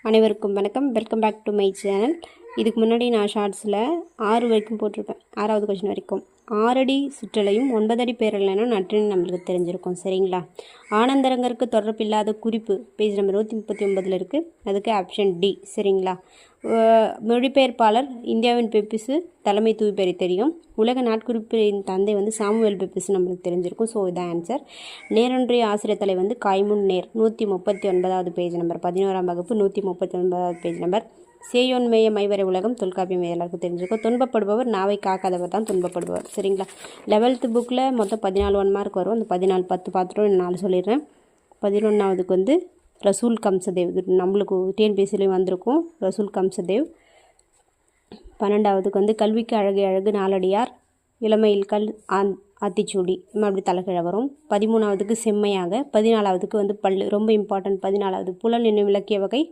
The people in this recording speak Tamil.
அனைவருக்கும் வணக்கம். Welcome back to my channel. இதுக்கு முன்னாடி நான் ஷார்ட்ஸில் 6 வரைக்கும் போட்டிருப்பேன். 6வது கொஸ்டின் வரைக்கும் 6 அடி சுற்றலையும் 9 அடி பேரலைனா நற்றுன்னு நம்மளுக்கு தெரிஞ்சிருக்கும். சரிங்களா? ஆனந்தரங்கருக்கு தொடர்பில்லாத குறிப்பு பேஜ் நம்பர் 139 இருக்குது. அதுக்கு ஆப்ஷன் டி. சரிங்களா? மொழிபெயர்ப்பாளர் இந்தியாவின் பெப்பிஸு தலைமை தூய்பெறி தெரியும். உலக நாட்குறிப்பின் தந்தை சாமுவேல் பெப்பிஸ் நம்மளுக்கு தெரிஞ்சிருக்கும். ஸோ இதான் ஆன்சர். நேரொன்றிய ஆசிரியர் தலை காய்முன் நேர் 139வது பேஜ் நம்பர் 11ஆம் வகுப்பு 139வது பேஜ் நம்பர். சேயோன்மேய மைவரை உலகம் தொல்காப்பியம் எல்லாருக்கும் தெரிஞ்சிருக்கும். துன்பப்படுபவர் நாவை காக்காதவர் தான் துன்பப்படுபவர். சரிங்களா? 11th புக்கில் மொத்தம் 14 1 மார்க் வரும். அந்த 14 10 பார்த்துட்டோம். 4 சொல்லிடுறேன். 11ஆவதுக்கு ரசூல் கம்சதேவ், நம்மளுக்கு டிஎன்பிஎஸ்சிலையும் வந்திருக்கும். ரசூல் கம்சதேவ். 12ஆவதுக்கு கல்விக்கு அழகு அழகு நாலடியார், இளமையில் கல் ஆத்திச்சூடி அப்படி தலைக்கிழ வரும். 13ஆவதுக்கு செம்மையாக. 14ஆவதுக்கு பல்லு ரொம்ப இம்பார்ட்டன்ட். 14ஆவது புலன் என்னும் இலக்கிய வகை